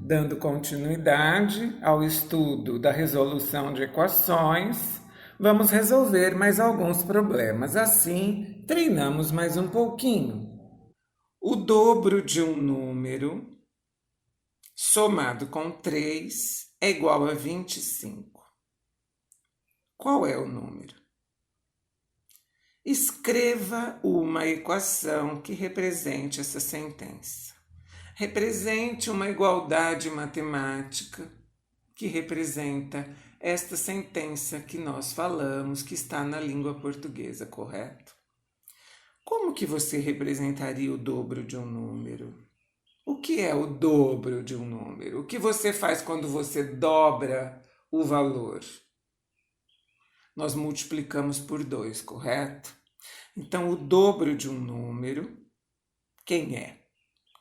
Dando continuidade ao estudo da resolução de equações, vamos resolver mais alguns problemas. Assim, treinamos mais um pouquinho. O dobro de um número somado com 3 é igual a 25. Qual é o número? Escreva uma equação que represente essa sentença. Represente uma igualdade matemática que representa esta sentença que nós falamos, que está na língua portuguesa, correto? Como que você representaria o dobro de um número? O que é o dobro de um número? O que você faz quando você dobra o valor? Nós multiplicamos por 2, correto? Então, o dobro de um número, quem é?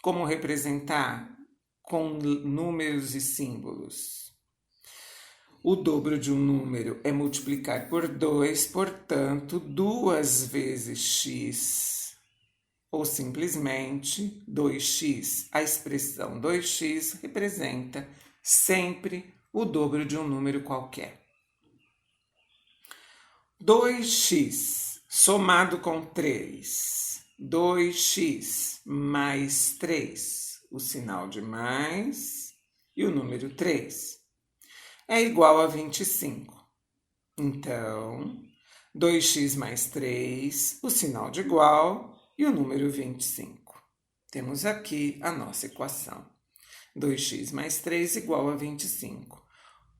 Como representar com números e símbolos? O dobro de um número é multiplicar por 2, portanto, 2 vezes x, ou simplesmente 2x. A expressão 2x representa sempre o dobro de um número qualquer. 2x somado com 3, 2x mais 3, o sinal de mais e o número 3, é igual a 25. Então, 2x mais 3, o sinal de igual e o número 25. Temos aqui a nossa equação. 2x mais 3 igual a 25.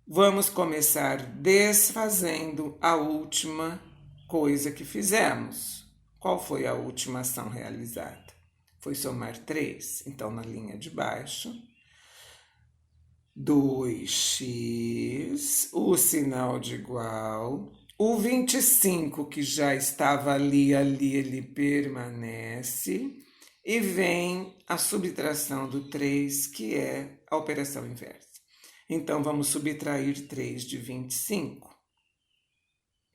Vamos começar desfazendo a última coisa que fizemos. Qual foi a última ação realizada? Foi somar 3. Então, na linha de baixo, 2x, o sinal de igual. O 25, que já estava ali, ele permanece. E vem a subtração do 3, que é a operação inversa. Então, vamos subtrair 3 de 25,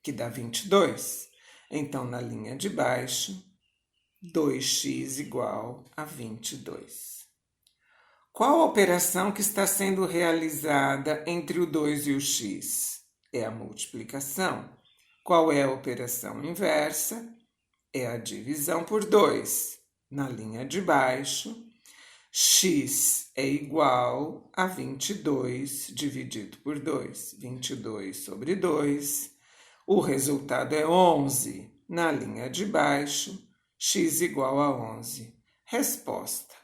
que dá 22. Então, na linha de baixo, 2x igual a 22. Qual a operação que está sendo realizada entre o 2 e o x? É a multiplicação. Qual é a operação inversa? É a divisão por 2. Na linha de baixo, x é igual a 22 dividido por 2. 22 sobre 2. O resultado é 11. Na linha de baixo, x igual a 11. Resposta: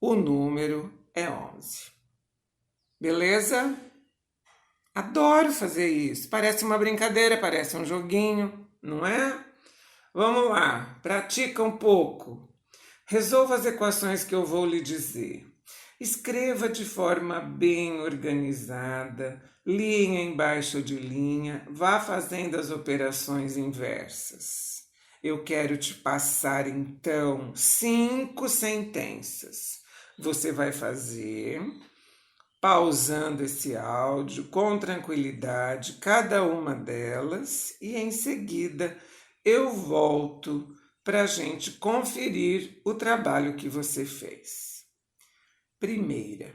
o número é 11. Beleza? Adoro fazer isso. Parece uma brincadeira, parece um joguinho, não é? Vamos lá, pratica um pouco. Resolva as equações que eu vou lhe dizer. Escreva de forma bem organizada, linha embaixo de linha, vá fazendo as operações inversas. Eu quero te passar, então, 5 sentenças. Você vai fazer, pausando esse áudio com tranquilidade, cada uma delas, e em seguida eu volto para a gente conferir o trabalho que você fez. Primeira,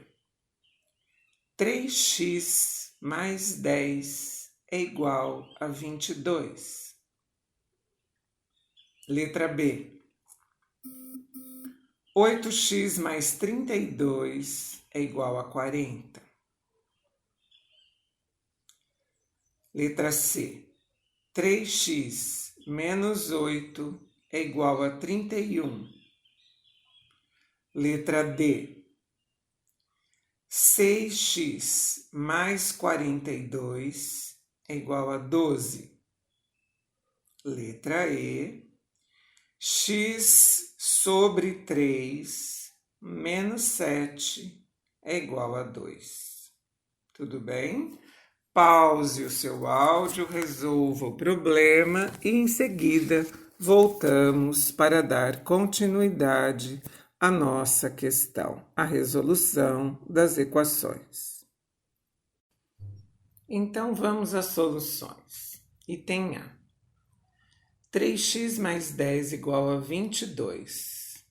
3x mais 10 é igual a 22. Letra B, 8x mais 32 é igual a 40. Letra C, 3x menos 8 é igual a 31. Letra D, 6x mais 42 é igual a 12. Letra E, x sobre 3 menos 7 é igual a 2. Tudo bem? Pause o seu áudio, resolva o problema e em seguida voltamos para dar continuidade à nossa questão, a resolução das equações. Então vamos às soluções. Item A. 3x mais 10 igual a 22.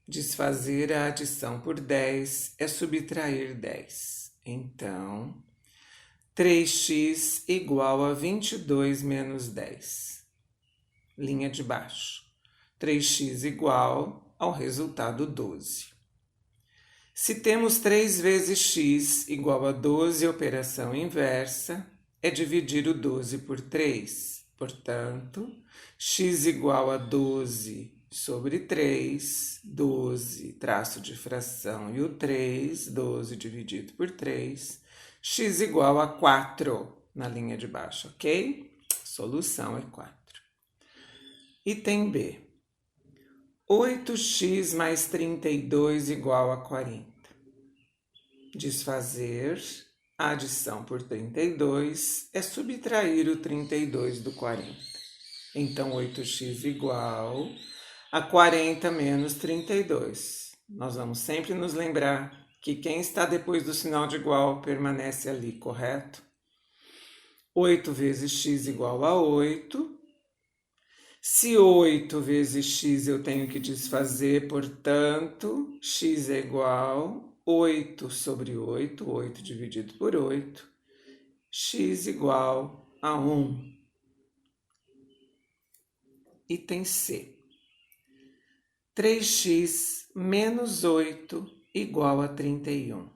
Desfazer a adição por 10 é subtrair 10. Então, 3x igual a 22 menos 10. Linha de baixo. 3x igual ao resultado 12. Se temos 3 vezes x igual a 12, operação inversa é dividir o 12 por 3. Portanto, x igual a 12 sobre 3, 12, traço de fração, e o 3, 12 dividido por 3, x igual a 4 na linha de baixo, ok? Solução é 4. Item B. 8x mais 32 igual a 40. Desfazer a adição por 32 é subtrair o 32 do 40. Então, 8x igual a 40 menos 32. Nós vamos sempre nos lembrar que quem está depois do sinal de igual permanece ali, correto? 8 vezes x igual a 8. Se 8 vezes x eu tenho que desfazer, portanto, x é igual a 8 sobre 8, 8 dividido por 8, x igual a 1. Item C. 3x menos 8 igual a 31.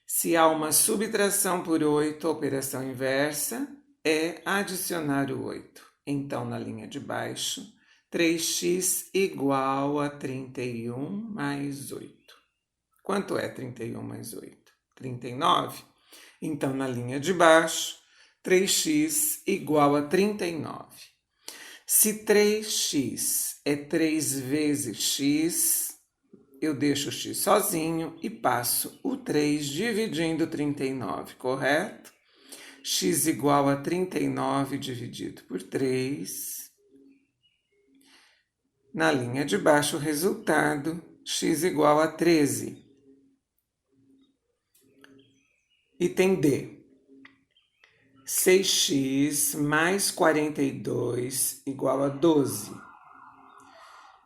Se há uma subtração por 8, a operação inversa é adicionar o 8. Então, na linha de baixo, 3x igual a 31 mais 8. Quanto é 31 mais 8? 39. Então, na linha de baixo, 3x igual a 39. Se 3x é 3 vezes x, eu deixo o x sozinho e passo o 3 dividindo 39, correto? X igual a 39 dividido por 3. Na linha de baixo, o resultado, x igual a 13. Item D. 6x mais 42 igual a 12.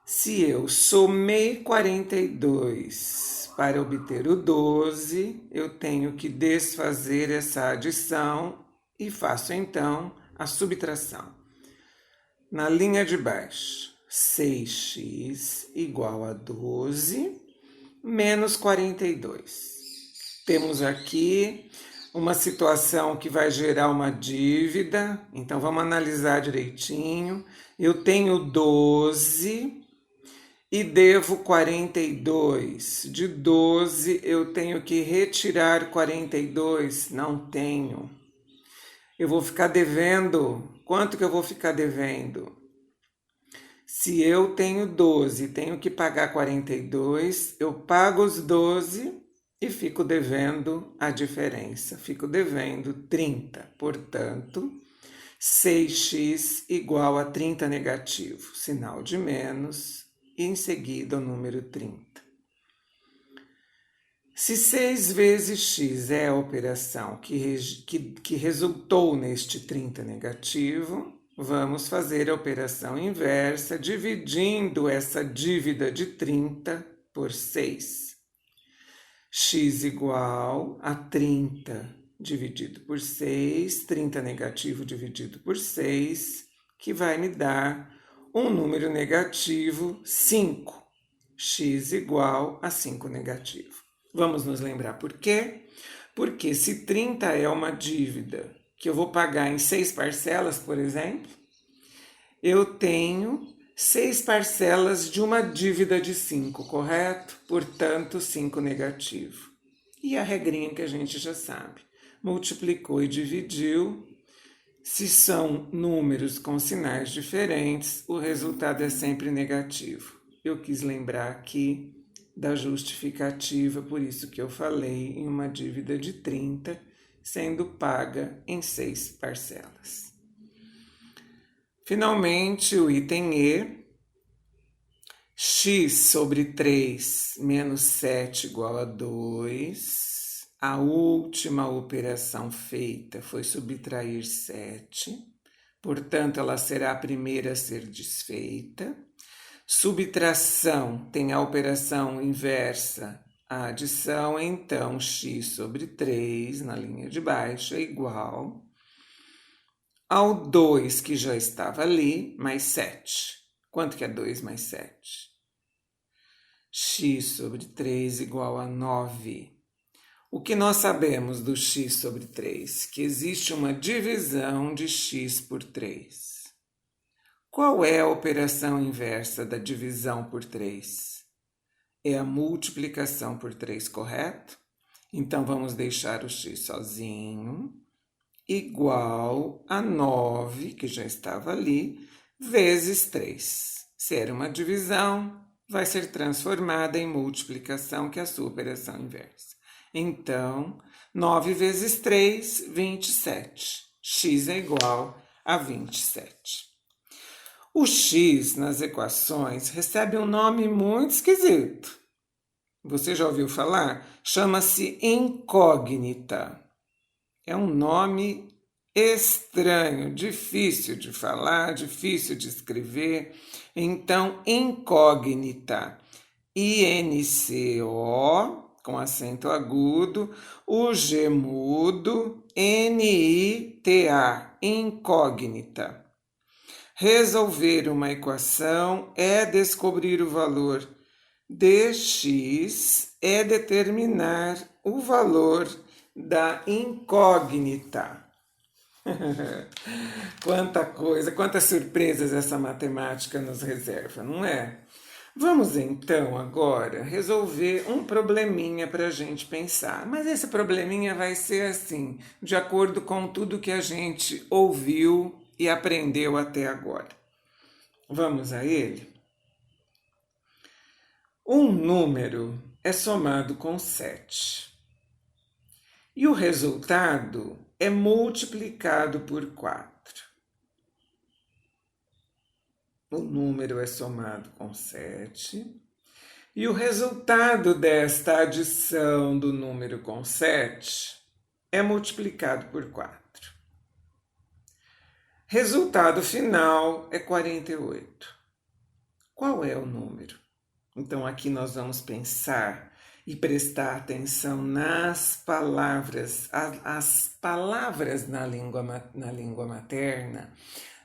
Se eu somei 42 para obter o 12, eu tenho que desfazer essa adição e faço então a subtração. Na linha de baixo, 6x igual a 12 menos 42. Temos aqui uma situação que vai gerar uma dívida, então vamos analisar direitinho. Eu tenho 12 e devo 42. De 12 eu tenho que retirar 42, não tenho. Eu vou ficar devendo, quanto que eu vou ficar devendo? Se eu tenho 12 e tenho que pagar 42, eu pago os 12 e fico devendo a diferença. Fico devendo 30. Portanto, 6x igual a 30 negativo. Sinal de menos e em seguida o número 30. Se 6 vezes x é a operação que resultou neste 30 negativo, vamos fazer a operação inversa dividindo essa dívida de 30 por 6. X igual a 30 dividido por 6, 30 negativo dividido por 6, que vai me dar um número negativo 5. X igual a 5 negativo. Vamos nos lembrar por quê? Porque se 30 é uma dívida que eu vou pagar em 6 parcelas, por exemplo, eu tenho 6 parcelas de uma dívida de 5, correto? Portanto, 5 negativo. E a regrinha que a gente já sabe. Multiplicou e dividiu. Se são números com sinais diferentes, o resultado é sempre negativo. Eu quis lembrar aqui da justificativa, por isso que eu falei em uma dívida de 30, sendo paga em 6 parcelas. Finalmente, o item E, x sobre 3 menos 7 igual a 2. A última operação feita foi subtrair 7, portanto, ela será a primeira a ser desfeita. Subtração tem a operação inversa à adição, então x sobre 3 na linha de baixo é igual ao 2 que já estava ali, mais 7. Quanto que é 2 mais 7? X sobre 3 igual a 9. O que nós sabemos do x sobre 3? Que existe uma divisão de x por 3. Qual é a operação inversa da divisão por 3? É a multiplicação por 3, correto? Então, vamos deixar o x sozinho, igual a 9, que já estava ali, vezes 3. Se era uma divisão, vai ser transformada em multiplicação, que é a sua operação inversa. Então, 9 vezes 3, 27. X é igual a 27. O x nas equações recebe um nome muito esquisito. Você já ouviu falar? Chama-se incógnita. É um nome estranho, difícil de falar, difícil de escrever. Então, incógnita. I-N-C-O, com acento agudo, o G mudo, N-I-T-A, incógnita. Resolver uma equação é descobrir o valor de x, é determinar o valor da incógnita. Quanta coisa, quantas surpresas essa matemática nos reserva, não é? Vamos então agora resolver um probleminha para a gente pensar. Mas esse probleminha vai ser assim, de acordo com tudo que a gente ouviu e aprendeu até agora. Vamos a ele? Um número é somado com 7. E o resultado é multiplicado por 4. O número é somado com 7. E o resultado desta adição do número com 7 é multiplicado por 4. Resultado final é 48. Qual é o número? Então, aqui nós vamos pensar e prestar atenção nas palavras. As palavras na língua materna,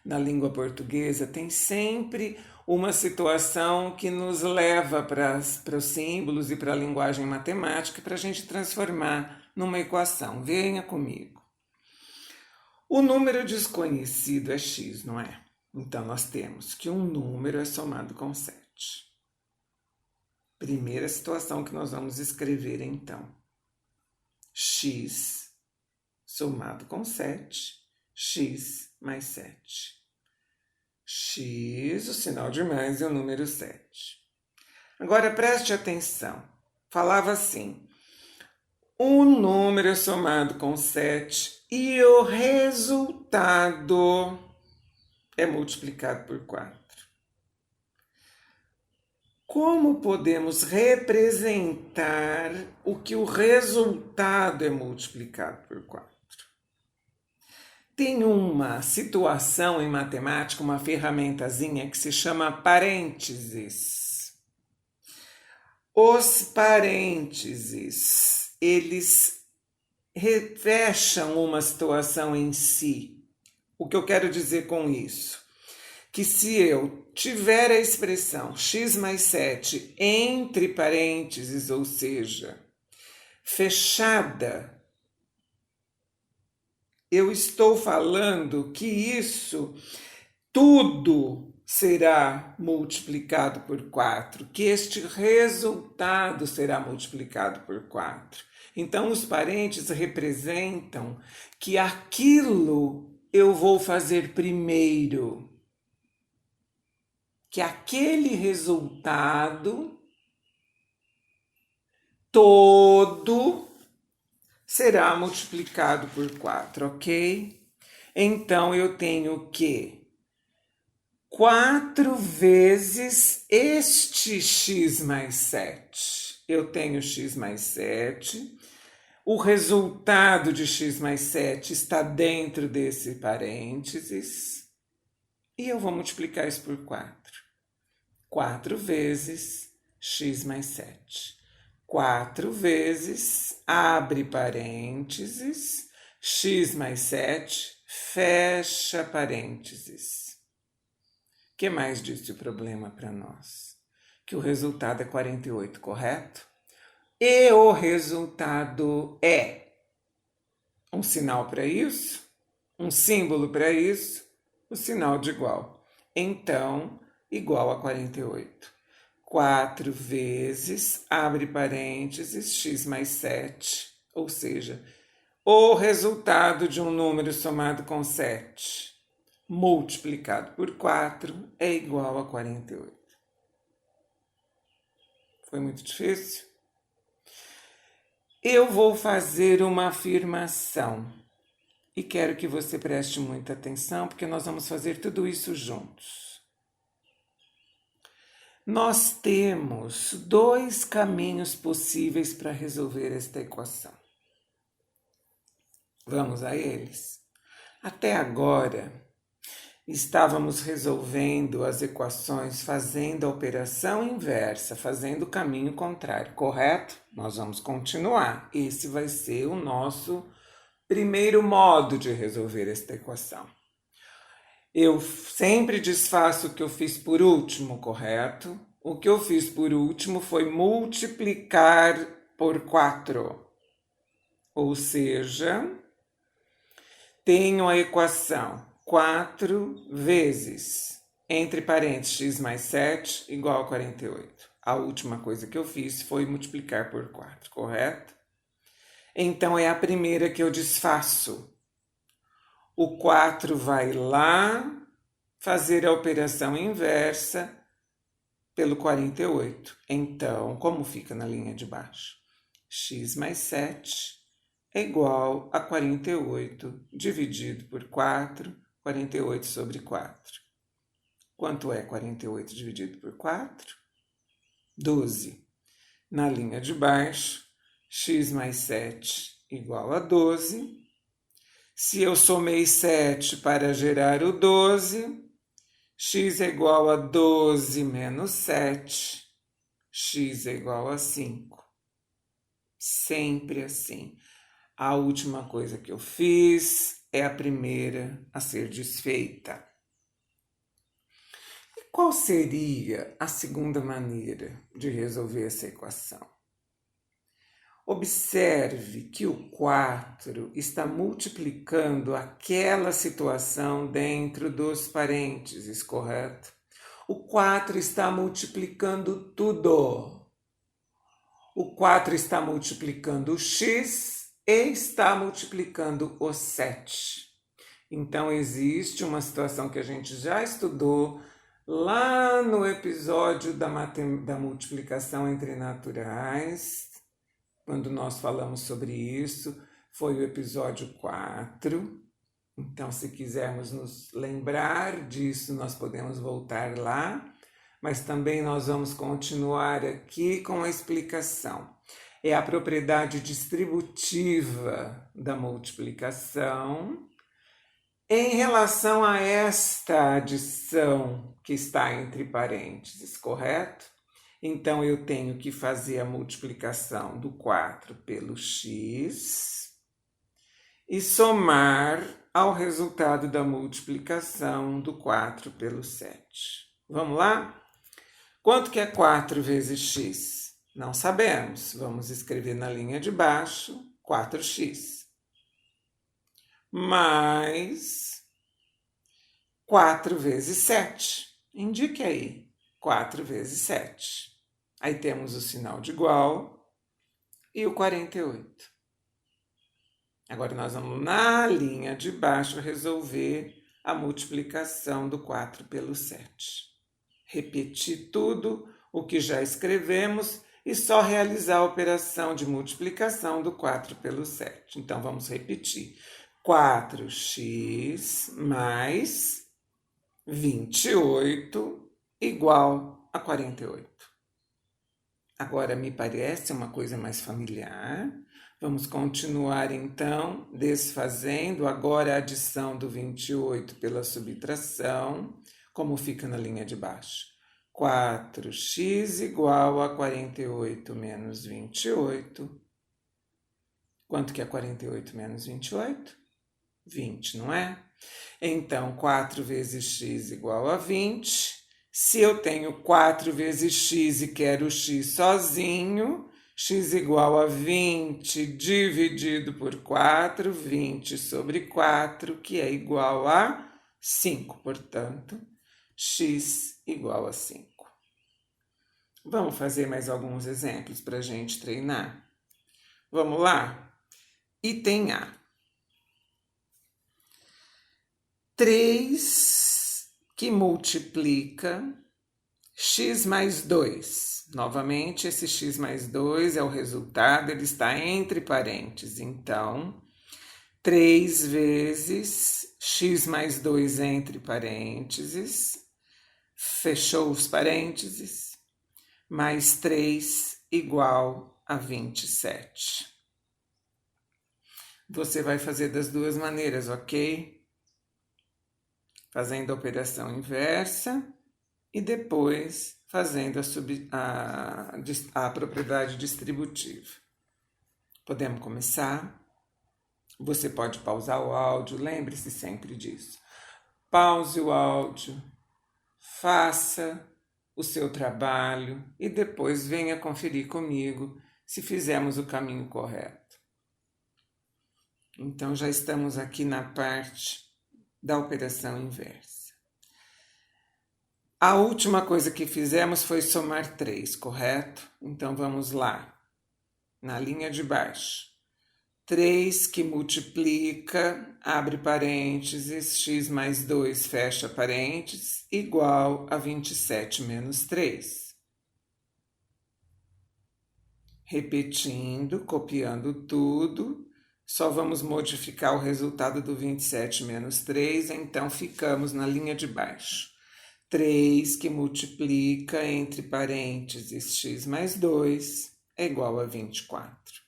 na língua portuguesa, tem sempre uma situação que nos leva para os símbolos e para a linguagem matemática para a gente transformar numa equação. Venha comigo. O número desconhecido é x, não é? Então, nós temos que um número é somado com 7. Primeira situação que nós vamos escrever, então. X somado com 7, x mais 7. X, o sinal de mais, e o número 7. Agora, preste atenção. Falava assim, um número é somado com 7 e o resultado é multiplicado por 4. Como podemos representar o que o resultado é multiplicado por 4? Tem uma situação em matemática, uma ferramentazinha que se chama parênteses. Os parênteses, eles fecham uma situação em si. O que eu quero dizer com isso? Que se eu tiver a expressão x mais 7 entre parênteses, ou seja, fechada, eu estou falando que isso tudo será multiplicado por 4, que este resultado será multiplicado por 4. Então, os parênteses representam que aquilo eu vou fazer primeiro, que aquele resultado todo será multiplicado por 4, ok? Então, eu tenho que 4 vezes este x mais 7. Eu tenho x mais 7. O resultado de x mais 7 está dentro desse parênteses. E eu vou multiplicar isso por 4. 4 vezes x mais 7. 4 vezes, abre parênteses, x mais 7, fecha parênteses. O que mais disse o problema para nós? Que o resultado é 48, correto? E o resultado é um sinal para isso, um símbolo para isso, o sinal de igual. Então, igual a 48. 4 vezes, abre parênteses, x mais 7, ou seja, o resultado de um número somado com 7 multiplicado por 4 é igual a 48. Foi muito difícil? Eu vou fazer uma afirmação e quero que você preste muita atenção, porque nós vamos fazer tudo isso juntos. Nós temos 2 caminhos possíveis para resolver esta equação. Vamos a eles? Até agora, estávamos resolvendo as equações fazendo a operação inversa, fazendo o caminho contrário, correto? Nós vamos continuar. Esse vai ser o nosso primeiro modo de resolver esta equação. Eu sempre desfaço o que eu fiz por último, correto? O que eu fiz por último foi multiplicar por 4. Ou seja, tenho a equação 4 vezes, entre parênteses, x mais 7 igual a 48. A última coisa que eu fiz foi multiplicar por 4, correto? Então, é a primeira que eu desfaço. O 4 vai lá fazer a operação inversa pelo 48. Então, como fica na linha de baixo? X mais 7 é igual a 48 dividido por 4, 48 sobre 4. Quanto é 48 dividido por 4? 12. Na linha de baixo, x mais 7 igual a 12. Se eu somei 7 para gerar o 12, x é igual a 12 menos 7, x é igual a 5. Sempre assim. A última coisa que eu fiz é a primeira a ser desfeita. E qual seria a segunda maneira de resolver essa equação? Observe que o 4 está multiplicando aquela situação dentro dos parênteses, correto? O 4 está multiplicando tudo. O 4 está multiplicando o x e está multiplicando o 7. Então, existe uma situação que a gente já estudou lá no episódio da multiplicação entre naturais. Quando nós falamos sobre isso, foi o episódio 4. Então, se quisermos nos lembrar disso, nós podemos voltar lá. Mas também nós vamos continuar aqui com a explicação. É a propriedade distributiva da multiplicação em relação a esta adição que está entre parênteses, correto? Então, eu tenho que fazer a multiplicação do 4 pelo x e somar ao resultado da multiplicação do 4 pelo 7. Vamos lá? Quanto que é 4 vezes x? Não sabemos. Vamos escrever na linha de baixo 4x. Mais 4 vezes 7. Indique aí. 4 vezes 7. Aí temos o sinal de igual e o 48. Agora nós vamos na linha de baixo resolver a multiplicação do 4 pelo 7. Repetir tudo o que já escrevemos e só realizar a operação de multiplicação do 4 pelo 7. Então vamos repetir. 4x mais 28 igual a 48. Agora me parece uma coisa mais familiar. Vamos continuar então desfazendo agora a adição do 28 pela subtração, como fica na linha de baixo. 4x igual a 48 menos 28. Quanto que é 48 menos 28? 20, não é? Então, 4 vezes x igual a 20. Se eu tenho 4 vezes x e quero o x sozinho, x igual a 20 dividido por 4, 20 sobre 4, que é igual a 5. Portanto, x igual a 5. Vamos fazer mais alguns exemplos para a gente treinar? Vamos lá? Item A. 3 que multiplica x mais 2. Novamente, esse x mais 2 é o resultado, ele está entre parênteses. Então, 3 vezes x mais 2 entre parênteses, fechou os parênteses, mais 3 igual a 27. Você vai fazer das duas maneiras, ok? Fazendo a operação inversa e depois fazendo a propriedade distributiva. Podemos começar? Você pode pausar o áudio, lembre-se sempre disso. Pause o áudio, faça o seu trabalho e depois venha conferir comigo se fizemos o caminho correto. Então, já estamos aqui na parte da operação inversa. A última coisa que fizemos foi somar 3, correto? Então, vamos lá. Na linha de baixo. 3 que multiplica, abre parênteses, x mais 2, fecha parênteses, igual a 27 menos 3. Repetindo, copiando tudo, só vamos modificar o resultado do 27 menos 3, então ficamos na linha de baixo. 3 que multiplica, entre parênteses, x mais 2, é igual a 24.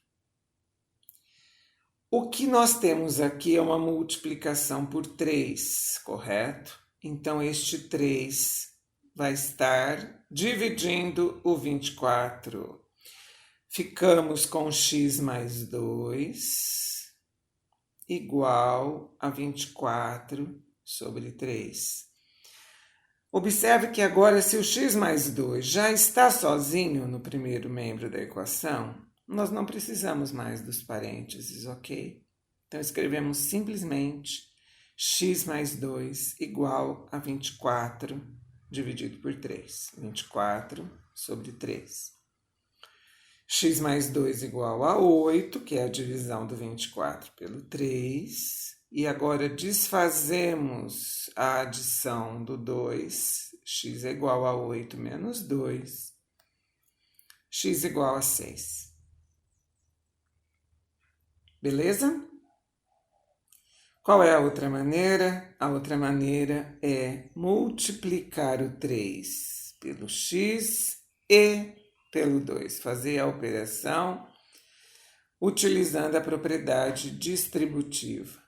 O que nós temos aqui é uma multiplicação por 3, correto? Então, este 3 vai estar dividindo o 24. Ficamos com x mais 2 igual a 24 sobre 3. Observe que agora, se o x mais 2 já está sozinho no primeiro membro da equação, nós não precisamos mais dos parênteses, ok? Então, escrevemos simplesmente x mais 2 igual a 24 dividido por 3. 24 sobre 3. X mais 2 igual a 8, que é a divisão do 24 pelo 3. E agora desfazemos a adição do 2. X é igual a 8 menos 2. X igual a 6. Beleza? Qual é a outra maneira? A outra maneira é multiplicar o 3 pelo x e pelo 2. Fazer a operação utilizando a propriedade distributiva.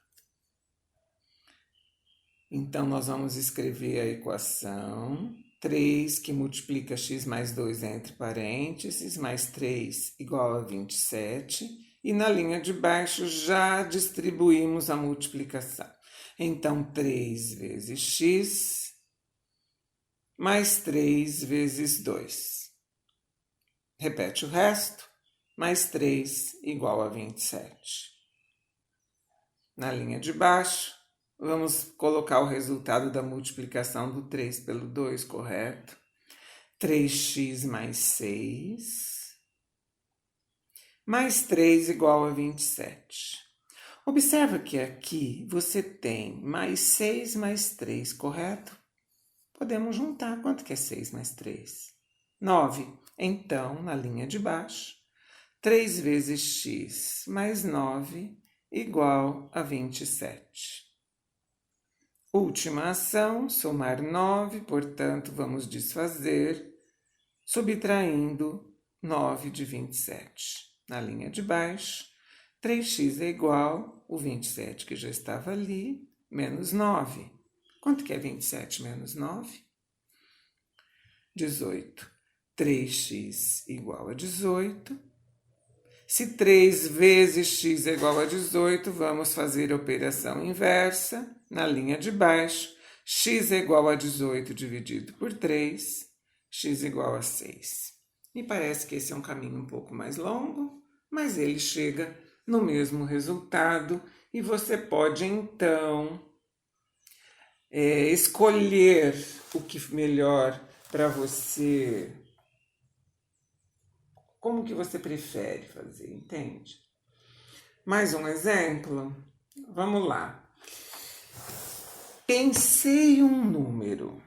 Então, nós vamos escrever a equação 3 que multiplica x mais 2 entre parênteses, mais 3 igual a 27. E na linha de baixo já distribuímos a multiplicação. Então, 3 vezes x mais 3 vezes 2. Repete o resto, mais 3 igual a 27. Na linha de baixo, vamos colocar o resultado da multiplicação do 3 pelo 2, correto? 3x mais 6, mais 3 igual a 27. Observa que aqui você tem mais 6 mais 3, correto? Podemos juntar. Quanto que é 6 mais 3? 9. Então, na linha de baixo, 3 vezes x mais 9 igual a 27. Última ação, somar 9, portanto, vamos desfazer, subtraindo 9 de 27. Na linha de baixo, 3x é igual o 27, que já estava ali, menos 9. Quanto que é 27 menos 9? 18. 3x igual a 18. Se 3 vezes x é igual a 18, vamos fazer a operação inversa na linha de baixo. X é igual a 18 dividido por 3, x igual a 6. Me parece que esse é um caminho um pouco mais longo, mas ele chega no mesmo resultado e você pode, então, escolher o que melhor para você. Como que você prefere fazer, entende? Mais um exemplo? Vamos lá. Pensei um número.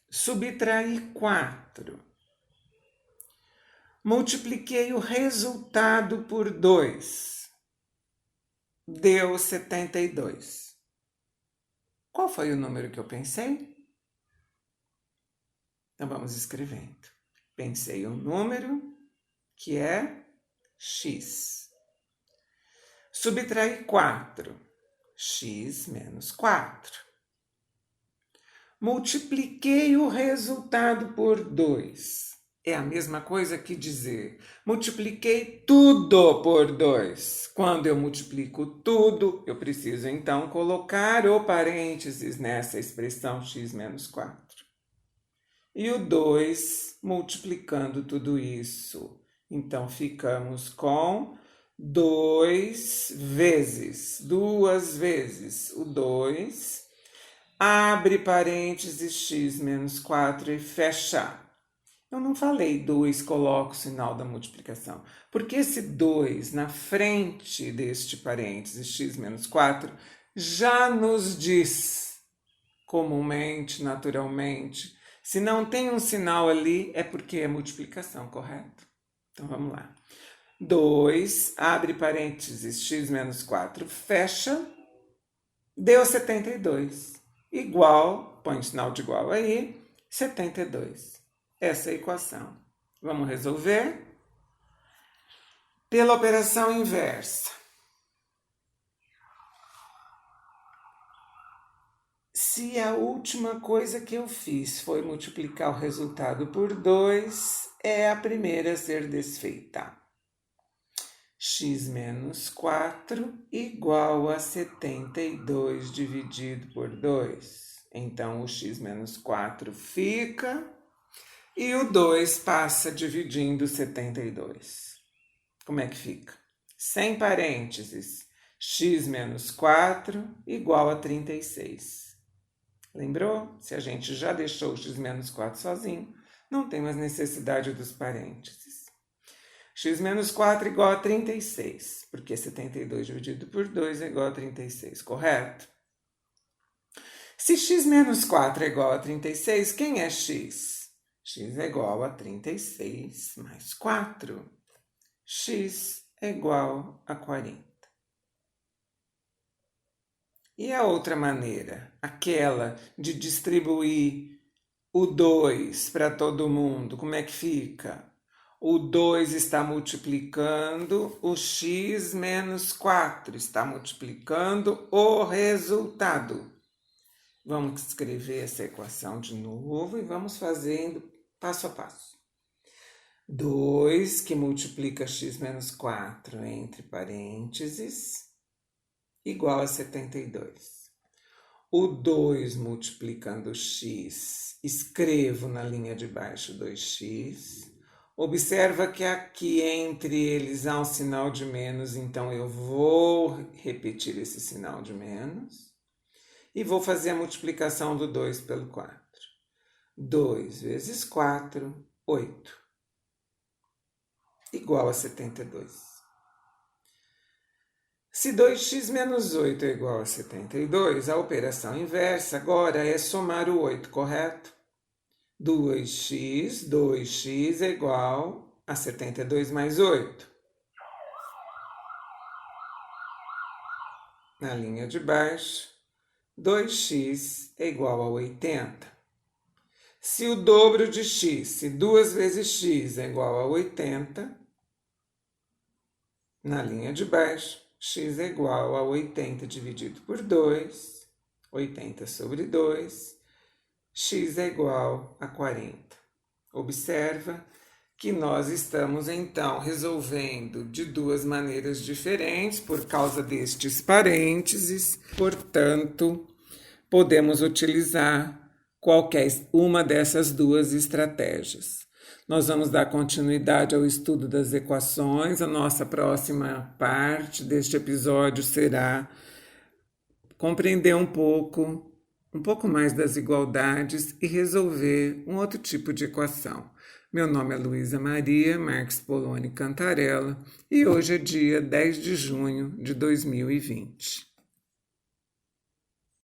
Subtraí 4. Multipliquei o resultado por 2. Deu 72. Qual foi o número que eu pensei? Então vamos escrevendo. Pensei um número que é x. Subtraí 4. X menos 4. Multipliquei o resultado por 2. É a mesma coisa que dizer multipliquei tudo por 2. Quando eu multiplico tudo, eu preciso então colocar o parênteses nessa expressão x menos 4. E o 2 multiplicando tudo isso. Então, ficamos com 2 vezes, duas vezes o 2, abre parênteses x menos 4 e fecha. Eu não falei 2, coloco o sinal da multiplicação, porque esse 2 na frente deste parênteses x menos 4 já nos diz, comumente, naturalmente, se não tem um sinal ali, é porque é multiplicação, correto? Então, vamos lá. 2, abre parênteses, x menos 4, fecha, deu 72. Igual, põe o sinal de igual aí, 72. Essa é a equação. Vamos resolver? Pela operação inversa. Se a última coisa que eu fiz foi multiplicar o resultado por 2, é a primeira a ser desfeita. X menos 4 igual a 72 dividido por 2. Então, o x menos 4 fica e o 2 passa dividindo 72. Como é que fica? Sem parênteses, x menos 4 igual a 36. Lembrou? Se a gente já deixou o x menos 4 sozinho, não tem mais necessidade dos parênteses. X menos 4 igual a 36, porque 72 dividido por 2 é igual a 36, correto? Se x menos 4 é igual a 36, quem é x? X é igual a 36 mais 4. X é igual a 40. E a outra maneira, aquela de distribuir o 2 para todo mundo, como é que fica? O 2 está multiplicando o x menos 4, está multiplicando o resultado. Vamos escrever essa equação de novo e vamos fazendo passo a passo. 2 que multiplica x menos 4 entre parênteses, igual a 72. O 2 multiplicando x, escrevo na linha de baixo 2x. Observa que aqui entre eles há um sinal de menos, então eu vou repetir esse sinal de menos. E vou fazer a multiplicação do 2 pelo 4. 2 vezes 4, 8. Igual a 72. Se 2x menos 8 é igual a 72, a operação inversa agora é somar o 8, correto? 2x é igual a 72 mais 8. Na linha de baixo, 2x é igual a 80. Se o dobro de x, se 2 vezes x é igual a 80, na linha de baixo, x é igual a 80 dividido por 2, 80 sobre 2, x é igual a 40. Observa que nós estamos então resolvendo de duas maneiras diferentes por causa destes parênteses, portanto, podemos utilizar qualquer uma dessas duas estratégias. Nós vamos dar continuidade ao estudo das equações. A nossa próxima parte deste episódio será compreender um pouco mais das igualdades e resolver um outro tipo de equação. Meu nome é Luísa Maria Marques Poloni Cantarella e hoje é dia 10 de junho de 2020.